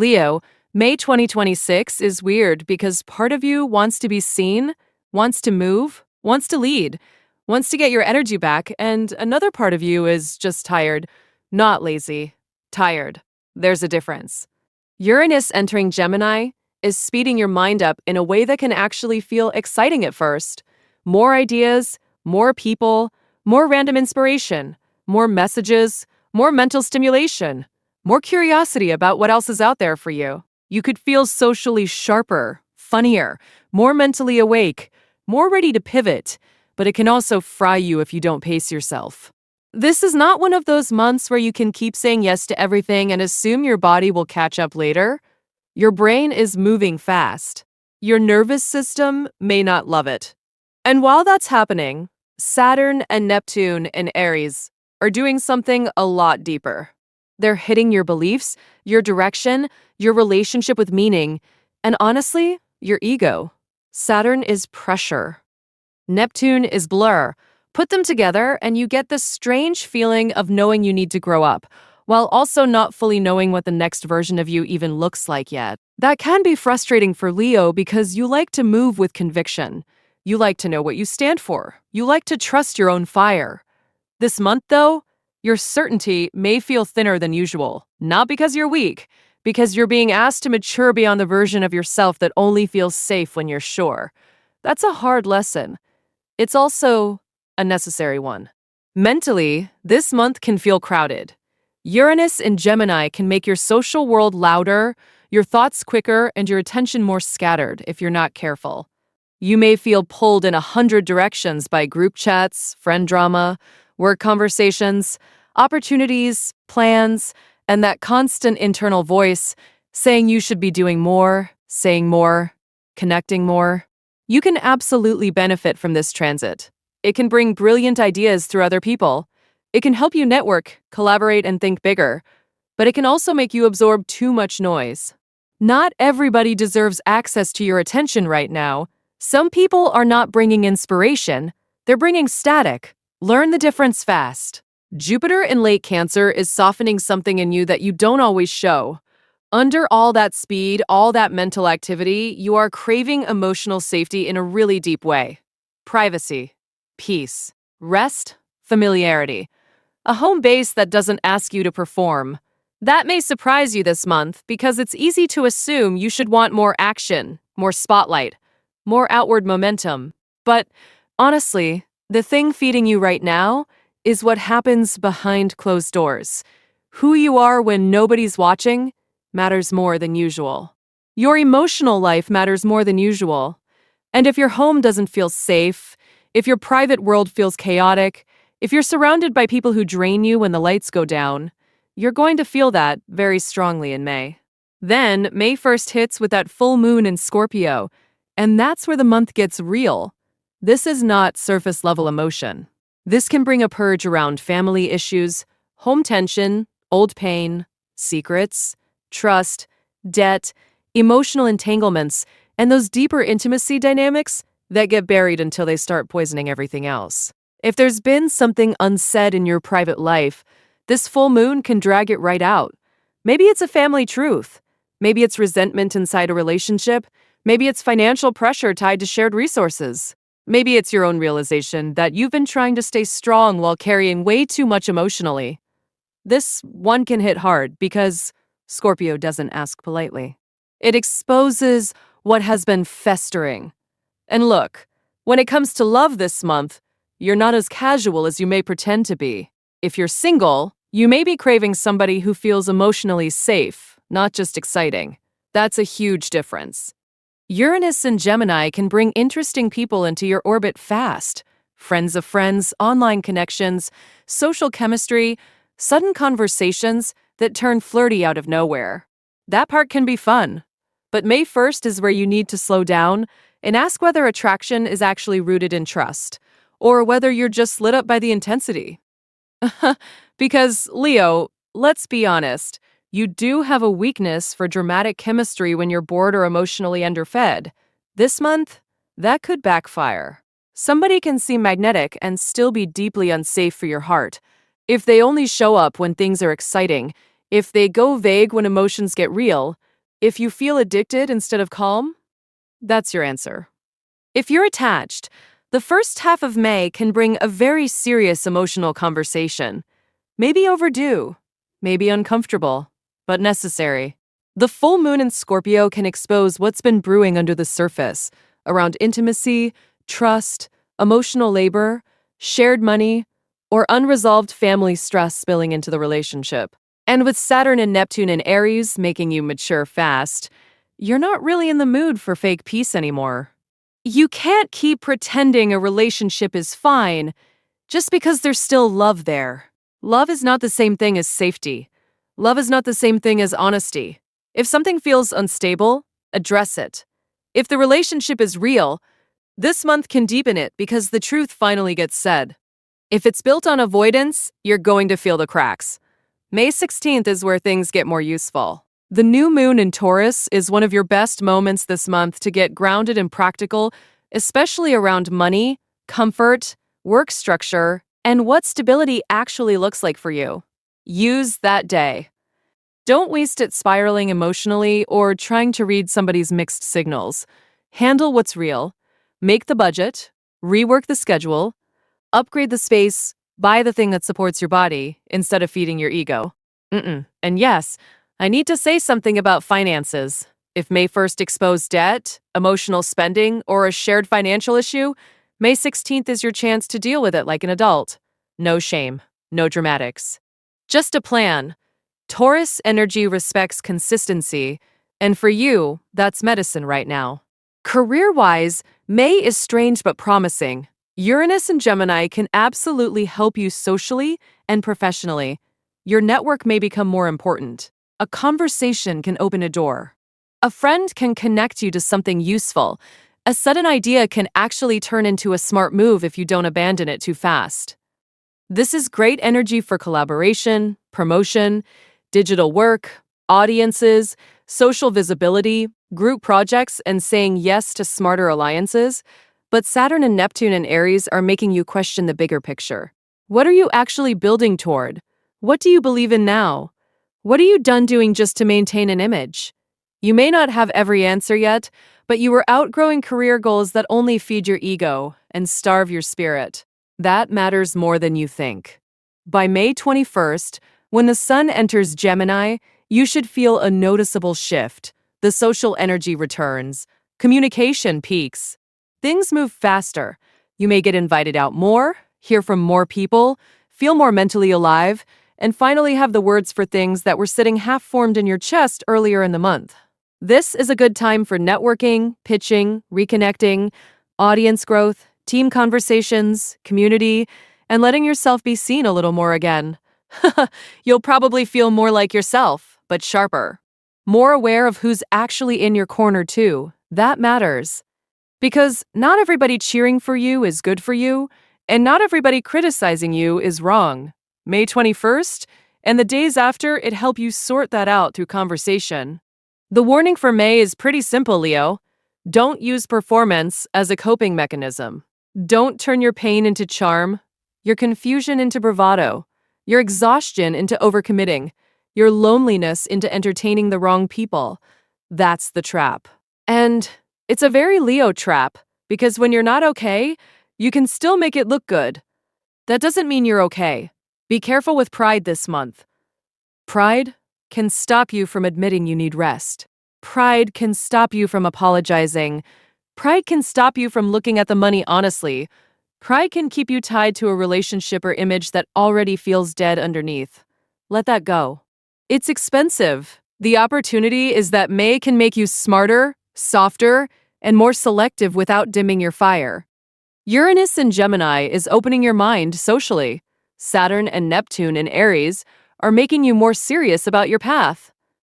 Leo, May 2026 is weird because part of you wants to be seen, wants to move, wants to lead, wants to get your energy back, and another part of you is just tired. Not lazy, tired. There's a difference. Uranus entering Gemini is speeding your mind up in a way that can actually feel exciting at first. More ideas, more people, more random inspiration, more messages, more mental stimulation, more curiosity about what else is out there for you. You could feel socially sharper, funnier, more mentally awake, more ready to pivot, but it can also fry you if you don't pace yourself. This is not one of those months where you can keep saying yes to everything and assume your body will catch up later. Your brain is moving fast. Your nervous system may not love it. And while that's happening, Saturn and Neptune in Aries are doing something a lot deeper. They're hitting your beliefs, your direction, your relationship with meaning, and honestly, your ego. Saturn is pressure. Neptune is blur. Put them together and you get this strange feeling of knowing you need to grow up, while also not fully knowing what the next version of you even looks like yet. That can be frustrating for Leo because you like to move with conviction. You like to know what you stand for. You like to trust your own fire. This month, though, your certainty may feel thinner than usual, not because you're weak, because you're being asked to mature beyond the version of yourself that only feels safe when you're sure. That's a hard lesson. It's also a necessary one. Mentally, this month can feel crowded. Uranus in Gemini can make your social world louder, your thoughts quicker, and your attention more scattered if you're not careful. You may feel pulled in 100 directions by group chats, friend drama, work conversations, opportunities, plans, and that constant internal voice saying you should be doing more, saying more, connecting more. You can absolutely benefit from this transit. It can bring brilliant ideas through other people. It can help you network, collaborate, and think bigger. But it can also make you absorb too much noise. Not everybody deserves access to your attention right now. Some people are not bringing inspiration. They're bringing static. Learn the difference fast. Jupiter in late Cancer is softening something in you that you don't always show. Under all that speed, all that mental activity, you are craving emotional safety in a really deep way. Privacy, peace, rest, familiarity. A home base that doesn't ask you to perform. That may surprise you this month because it's easy to assume you should want more action, more spotlight, more outward momentum. But honestly, the thing feeding you right now is what happens behind closed doors. Who you are when nobody's watching matters more than usual. Your emotional life matters more than usual. And if your home doesn't feel safe, if your private world feels chaotic, if you're surrounded by people who drain you when the lights go down, you're going to feel that very strongly in May. Then, May 1st hits with that full moon in Scorpio, and that's where the month gets real. This is not surface-level emotion. This can bring a purge around family issues, home tension, old pain, secrets, trust, debt, emotional entanglements, and those deeper intimacy dynamics that get buried until they start poisoning everything else. If there's been something unsaid in your private life, this full moon can drag it right out. Maybe it's a family truth. Maybe it's resentment inside a relationship. Maybe it's financial pressure tied to shared resources. Maybe it's your own realization that you've been trying to stay strong while carrying way too much emotionally. This one can hit hard because Scorpio doesn't ask politely. It exposes what has been festering. And look, when it comes to love this month, you're not as casual as you may pretend to be. If you're single, you may be craving somebody who feels emotionally safe, not just exciting. That's a huge difference. Uranus and Gemini can bring interesting people into your orbit fast. Friends of friends, online connections, social chemistry, sudden conversations that turn flirty out of nowhere. That part can be fun. But May 1st is where you need to slow down and ask whether attraction is actually rooted in trust, or whether you're just lit up by the intensity. Because, Leo, let's be honest, you do have a weakness for dramatic chemistry when you're bored or emotionally underfed. This month, that could backfire. Somebody can seem magnetic and still be deeply unsafe for your heart. If they only show up when things are exciting, if they go vague when emotions get real, If you feel addicted instead of calm, that's your answer. If you're attached, the first half of May can bring a very serious emotional conversation. Maybe overdue, maybe uncomfortable, but necessary. The full moon in Scorpio can expose what's been brewing under the surface around intimacy, trust, emotional labor, shared money, or unresolved family stress spilling into the relationship. And with Saturn and Neptune in Aries making you mature fast, you're not really in the mood for fake peace anymore. You can't keep pretending a relationship is fine just because there's still love there. Love is not the same thing as safety. Love is not the same thing as honesty. If something feels unstable, address it. If the relationship is real, this month can deepen it because the truth finally gets said. If it's built on avoidance, you're going to feel the cracks. May 16th is where things get more useful. The new moon in Taurus is one of your best moments this month to get grounded and practical, especially around money, comfort, work structure, and what stability actually looks like for you. Use that day. Don't waste it spiraling emotionally or trying to read somebody's mixed signals. Handle what's real. Make the budget, rework the schedule, upgrade the space, buy the thing that supports your body instead of feeding your ego. And yes, I need to say something about finances. If May 1st exposed debt, emotional spending, or a shared financial issue, May 16th is your chance to deal with it like an adult. No shame, no dramatics. Just a plan. Taurus energy respects consistency, and for you, that's medicine right now. Career-wise, May is strange but promising. Uranus and Gemini can absolutely help you socially and professionally. Your network may become more important. A conversation can open a door. A friend can connect you to something useful. A sudden idea can actually turn into a smart move if you don't abandon it too fast. This is great energy for collaboration, promotion, digital work, audiences, social visibility, group projects, and saying yes to smarter alliances. But Saturn and Neptune in Aries are making you question the bigger picture. What are you actually building toward? What do you believe in now? What are you done doing just to maintain an image? You may not have every answer yet, but you are outgrowing career goals that only feed your ego and starve your spirit. That matters more than you think. By May 21st, when the sun enters Gemini, you should feel a noticeable shift. The social energy returns. Communication peaks. Things move faster. You may get invited out more, hear from more people, feel more mentally alive, and finally have the words for things that were sitting half-formed in your chest earlier in the month. This is a good time for networking, pitching, reconnecting, audience growth, team conversations, community, and letting yourself be seen a little more again. You'll probably feel more like yourself, but sharper. More aware of who's actually in your corner too. That matters. Because not everybody cheering for you is good for you, and not everybody criticizing you is wrong. May 21st, and the days after it help you sort that out through conversation. The warning for May is pretty simple, Leo. Don't use performance as a coping mechanism. Don't turn your pain into charm, your confusion into bravado, your exhaustion into overcommitting, your loneliness into entertaining the wrong people. That's the trap. And it's a very Leo trap, because when you're not okay, you can still make it look good. That doesn't mean you're okay. Be careful with pride this month. Pride can stop you from admitting you need rest. Pride can stop you from apologizing. Pride can stop you from looking at the money honestly. Pride can keep you tied to a relationship or image that already feels dead underneath. Let that go. It's expensive. The opportunity is that May can make you smarter, softer, and more selective without dimming your fire. Uranus in Gemini is opening your mind socially. Saturn and Neptune in Aries are making you more serious about your path.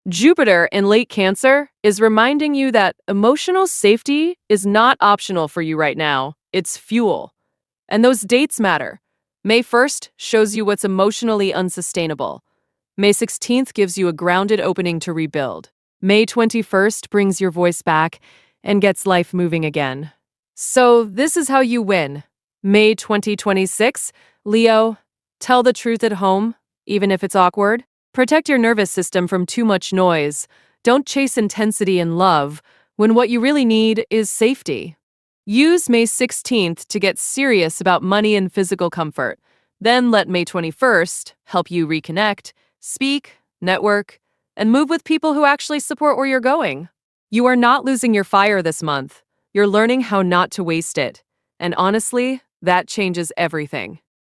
Jupiter in late Cancer is reminding you that emotional safety is not optional for you right now. It's fuel. And those dates matter. May 1st shows you what's emotionally unsustainable. May 16th gives you a grounded opening to rebuild. May 21st brings your voice back and gets life moving again. So this is how you win. May 2026, Leo, tell the truth at home, even if it's awkward. Protect your nervous system from too much noise. Don't chase intensity in love when what you really need is safety. Use May 16th to get serious about money and physical comfort. Then let May 21st help you reconnect, speak, network, and move with people who actually support where you're going. You are not losing your fire this month. You're learning how not to waste it. And honestly, that changes everything.